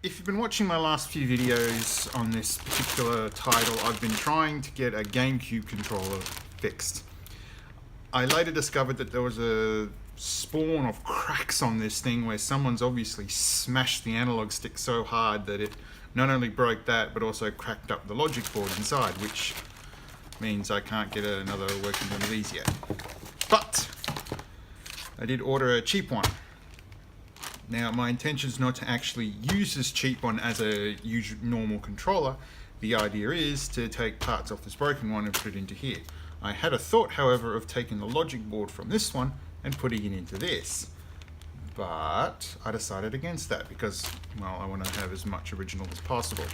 if you've been watching my last few videos on this particular title, I've been trying to get a GameCube controller fixed. I later discovered that there was a spawn of cracks on this thing where someone's obviously smashed the analog stick so hard that it not only broke that but also cracked up the logic board inside, which means I can't get another working one of these yet. But I did order a cheap one. Now my intention is not to actually use this cheap one as a normal controller. The idea is to take parts off this broken one and put it into here. I had a thought, however, of taking the logic board from this one and putting it into this. But I decided against that because, well, I want to have as much original as possible.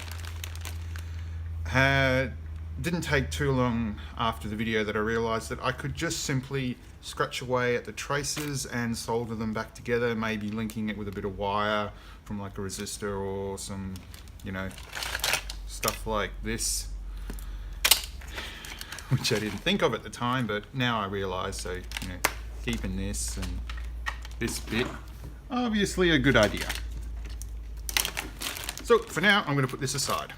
Didn't take too long after the video that I realized that I could just simply scratch away at the traces and solder them back together, maybe linking it with a bit of wire from like a resistor or some, you know, stuff like this, which I didn't think of at the time, but now I realize. So, you know, keeping this and this bit, obviously a good idea. So for now, I'm going to put this aside.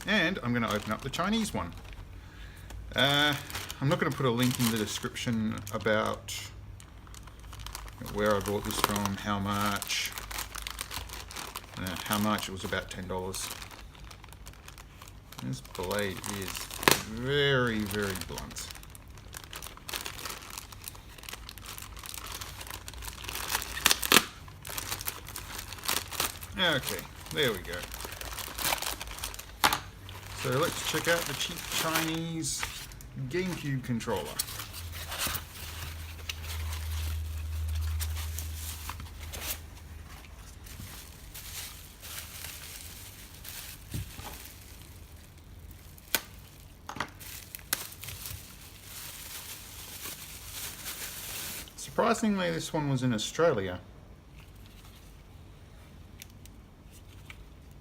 And I'm going to open up the Chinese one. I'm not going to put a link in the description about where I bought this from, how much. It was about $10. This blade is very, very blunt. Okay, there we go. So let's check out the cheap Chinese GameCube controller. Surprisingly, this one was in Australia.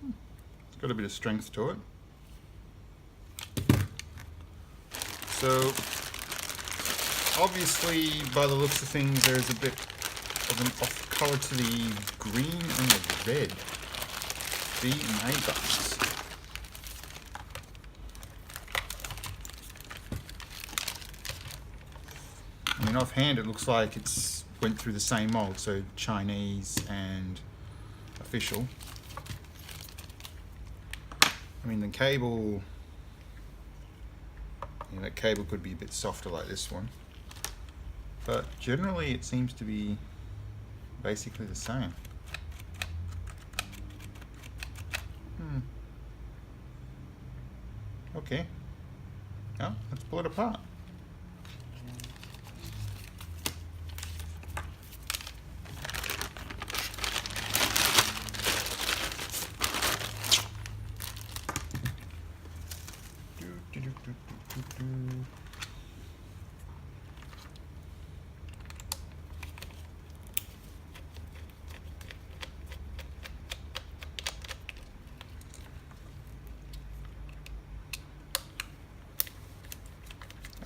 It's got a bit of strength to it. So, obviously, by the looks of things, there's a bit of an off color to the green and the red B and A buttons. I mean, offhand, it looks like it's went through the same mold, so Chinese and official. I mean, the cable. That cable could be a bit softer like this one, but generally it seems to be basically the same. Okay, now let's pull it apart.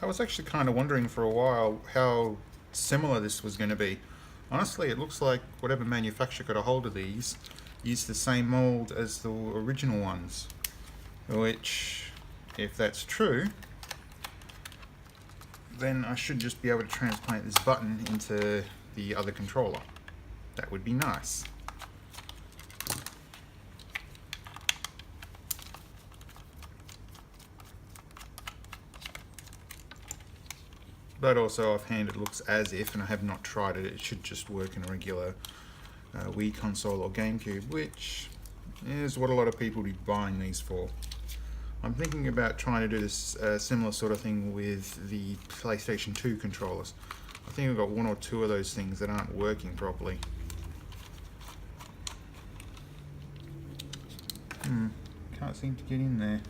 I was actually kind of wondering for a while how similar this was going to be. Honestly, it looks like whatever manufacturer got a hold of these used the same mold as the original ones, which, if that's true, then I should just be able to transplant this button into the other controller. That would be nice. But also offhand it looks as if, and I have not tried it, it should just work in a regular Wii console or GameCube, which is what a lot of people would be buying these for. I'm thinking about trying to do this similar sort of thing with the PlayStation 2 controllers. I think I've got one or two of those things that aren't working properly. Can't seem to get in there.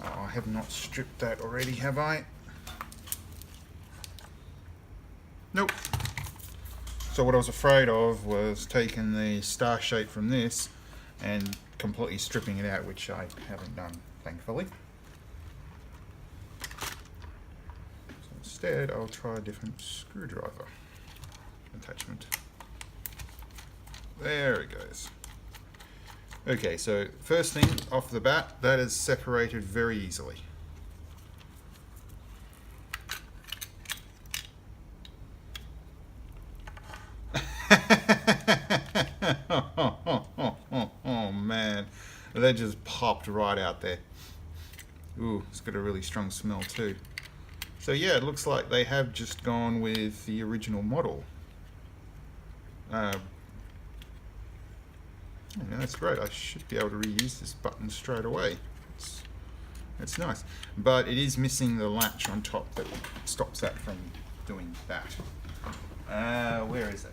Oh, I have not stripped that already, have I? Nope. So what I was afraid of was taking the star shape from this and completely stripping it out, which I haven't done, thankfully. So instead, I'll try a different screwdriver attachment. There it goes. Okay, so first thing off the bat, that is separated very easily. Oh man, that just popped right out there. Ooh, it's got a really strong smell too. So yeah, it looks like they have just gone with the original model. Yeah, that's great. I should be able to reuse this button straight away. It's nice. But it is missing the latch on top that stops that from doing that. Where is it?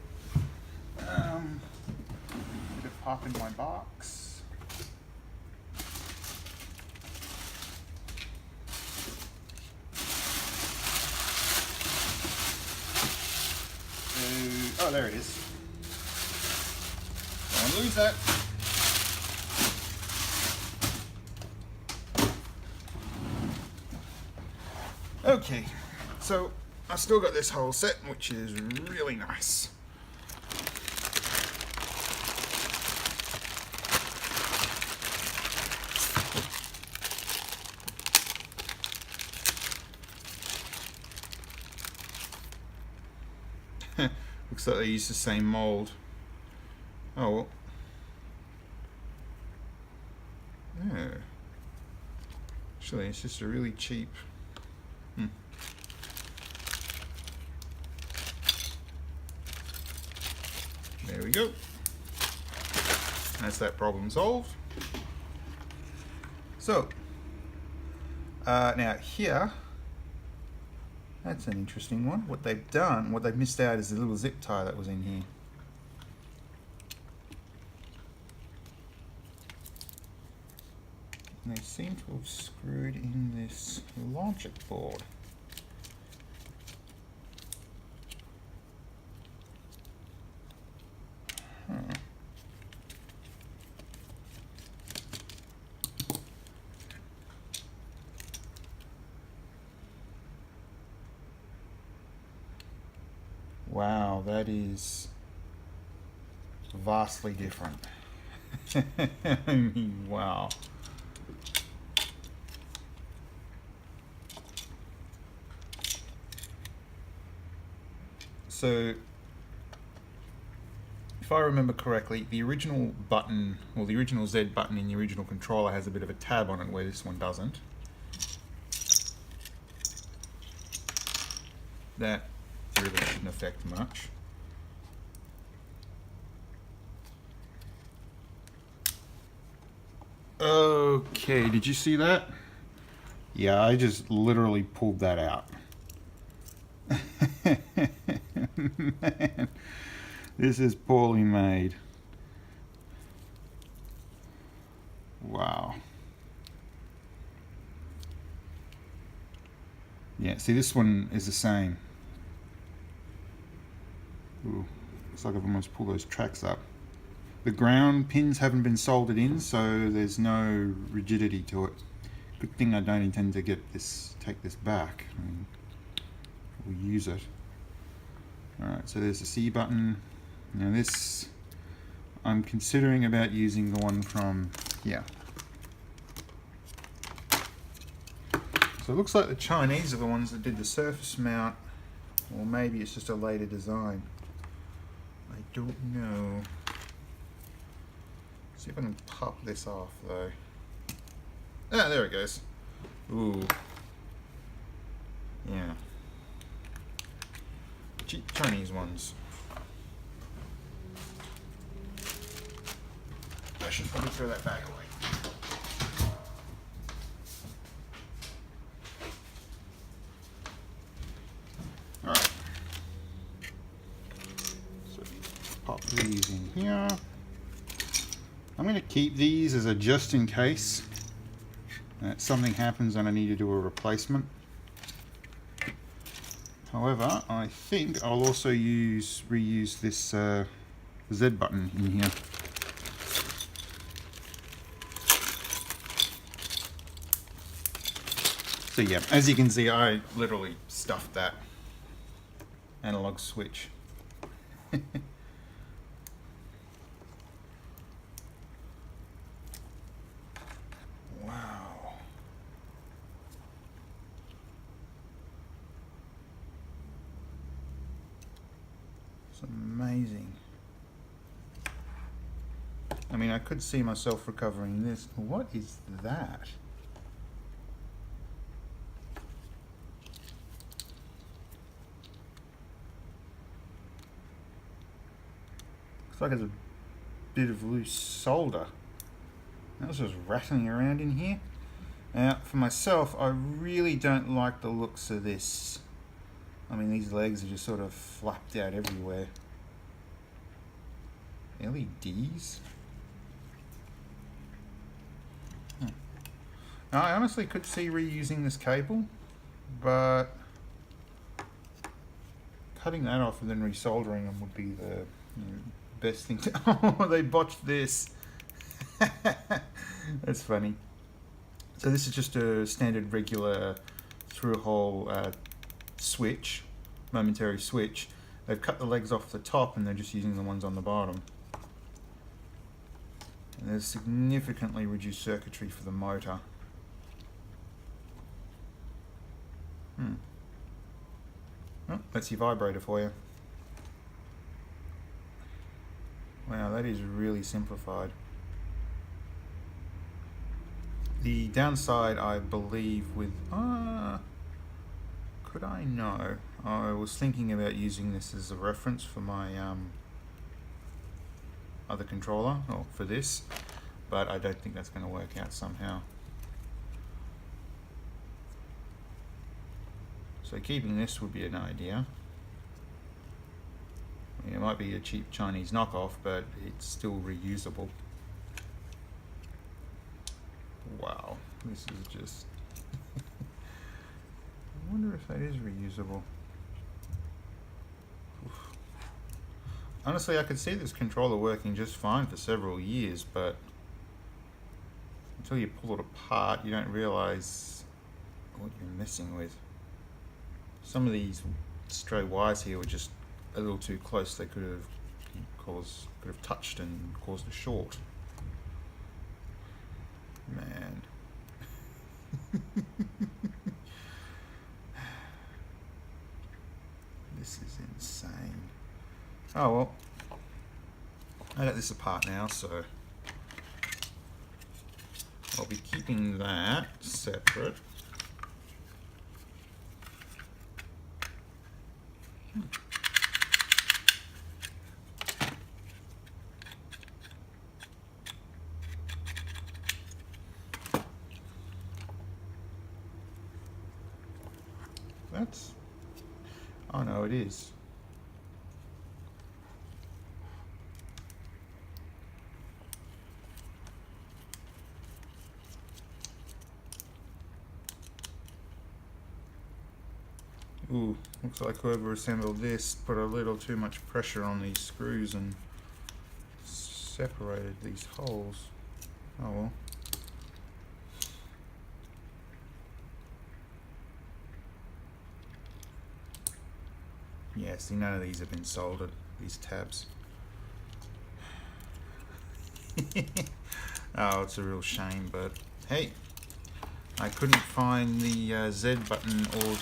Bit of pop in my box. Oh, there it is. Don't lose that. Okay, so I've still got this whole set, which is really nice. Looks like they use the same mold. Oh well. Yeah. Actually, it's just a really cheap. There we go. That's that problem solved. So, now here, that's an interesting one. What they've done, what they've missed out is the little zip tie that was in here. And they seem to have screwed in this logic board. Wow, that is vastly different. I mean, wow. So, if I remember correctly, the original button, or the original Z button in the original controller has a bit of a tab on it where this one doesn't. That really shouldn't affect much. Okay, did you see that? Yeah, I just literally pulled that out. Man, this is poorly made. Wow. Yeah, see, this one is the same. Ooh, looks like I've almost pulled those tracks up. The ground pins haven't been soldered in, so there's no rigidity to it. Good thing I don't intend to take this back. I mean, we'll use it. Alright, so there's the C button. Now this, I'm considering about using the one from here. So it looks like the Chinese are the ones that did the surface mount, or maybe it's just a later design. I don't know. See if I can pop this off though. Ah, there it goes. Ooh. Yeah. Cheap Chinese ones. I should probably throw that bag away. Alright. So pop these in here. I'm going to keep these as a just in case something happens and I need to do a replacement. However, I think I'll also reuse this Z button in here. So yeah, as you can see, I literally stuffed that analog switch. It's amazing. I mean, I could see myself recovering this. What is that? Looks like it's a bit of loose solder. That was just rattling around in here. Now, for myself, I really don't like the looks of this. I mean, these legs are just sort of flapped out everywhere. LEDs? Now, I honestly could see reusing this cable, but cutting that off and then resoldering them would be the best thing to... Oh, they botched this. That's funny. So this is just a standard regular through-hole switch, momentary switch. They've cut the legs off the top and they're just using the ones on the bottom. And there's significantly reduced circuitry for the motor. Oh, that's your vibrator for you. Wow, that is really simplified. The downside, I believe, with... could I know? I was thinking about using this as a reference for my other controller, or for this, but I don't think that's going to work out somehow. So keeping this would be an idea. I mean, it might be a cheap Chinese knockoff, but it's still reusable. Wow, this is just... I wonder if that is reusable. Oof. Honestly, I could see this controller working just fine for several years, but until you pull it apart, you don't realize what you're messing with. Some of these stray wires here were just a little too close. They could have touched and caused a short. Man. This is insane. Oh well, I got this apart now, so I'll be keeping that separate. That's... oh no, it is. Ooh, looks like whoever assembled this put a little too much pressure on these screws and separated these holes. Oh well. Yeah, see, none of these have been soldered, these tabs. Oh, it's a real shame, but hey, I couldn't find the Z button or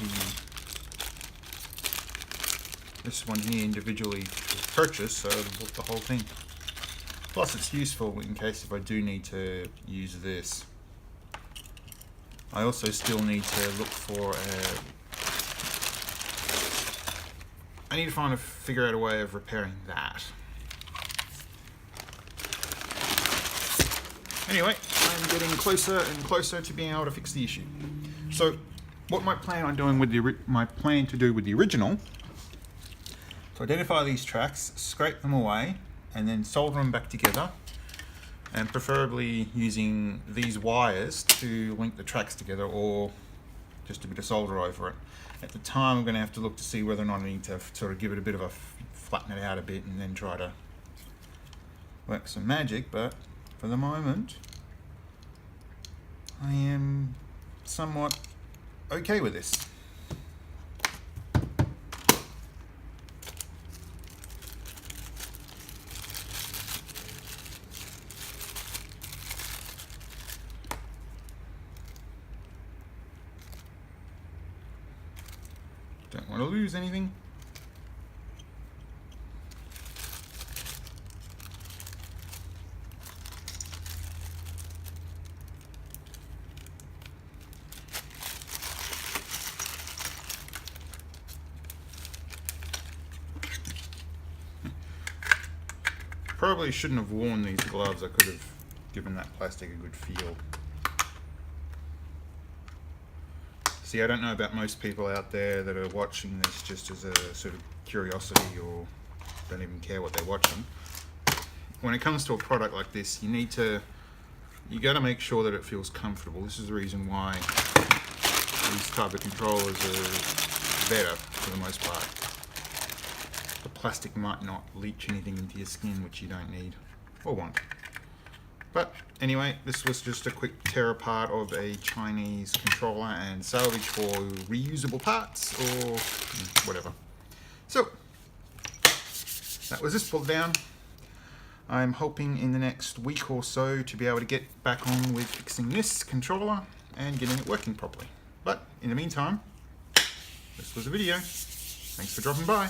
this one here individually to purchase, so I bought the whole thing. Plus it's useful in case if I do need to use this. I also still need to look for I need to figure out a way of repairing that. Anyway, I'm getting closer and closer to being able to fix the issue. So, what my plan to do with the original, to identify these tracks, scrape them away, and then solder them back together, and preferably using these wires to link the tracks together, or just a bit of solder over it. At the time, I'm going to have to look to see whether or not I need to sort of give it a bit of a flatten it out a bit and then try to work some magic, but for the moment I am somewhat okay with this. Don't want to lose anything. probably shouldn't have worn these gloves. I could have given that plastic a good feel. See, I don't know about most people out there that are watching this just as a sort of curiosity or don't even care what they're watching. When it comes to a product like this, you got to make sure that it feels comfortable. This is the reason why these type of controllers are better for the most part. The plastic might not leach anything into your skin, which you don't need or want. But anyway, this was just a quick tear apart of a Chinese controller and salvage for reusable parts or whatever. So that was this pulled down. I'm hoping in the next week or so to be able to get back on with fixing this controller and getting it working properly. But in the meantime, this was a video. Thanks for dropping by.